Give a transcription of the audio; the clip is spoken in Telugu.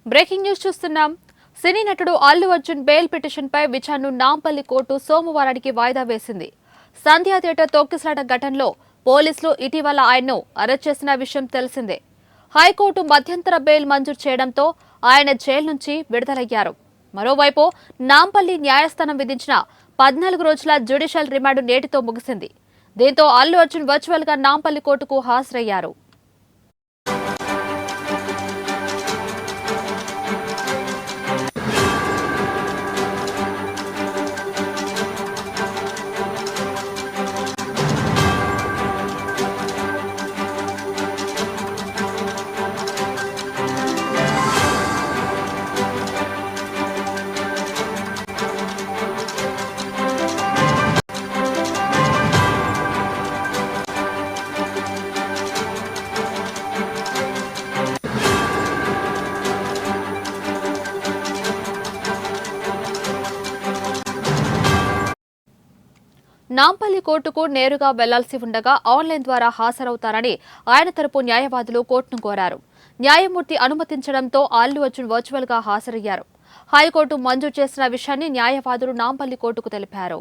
బ్రేకింగ్ న్యూస్ చూస్తున్నాం. సినీ నటుడు అల్లు అర్జున్ బెయిల్ పిటిషన్ పై విచారణను నాంపల్లి కోర్టు సోమవారానికి వాయిదా వేసింది. సంధ్యా థియేటర్ తొక్కిసలాట ఘటనలో పోలీసులు ఇటీవల ఆయన్ను అరెస్ట్ చేసిన విషయం తెలిసిందే. హైకోర్టు మధ్యంతర బెయిల్ మంజూరు చేయడంతో ఆయన జైలు నుంచి విడుదలయ్యారు. మరోవైపు నాంపల్లి న్యాయస్థానం విధించిన 14 రోజుల జ్యుడిషియల్ రిమాండ్ నేటితో ముగిసింది. దీంతో అల్లు అర్జున్ వర్చువల్ గా నాంపల్లి కోర్టుకు హాజరయ్యారు. నాంపల్లి కోర్టుకు నేరుగా వెళ్లాల్సి ఉండగా ఆన్లైన్ ద్వారా హాజరవుతారని ఆయన తరపు న్యాయవాదులు కోర్టును కోరారు. న్యాయమూర్తి అనుమతించడంతో అల్లు అర్జున్ వర్చువల్ గా హాజరయ్యారు. హైకోర్టు మంజూరు చేసిన విషయాన్ని న్యాయవాదులు నాంపల్లి కోర్టుకు తెలిపారు.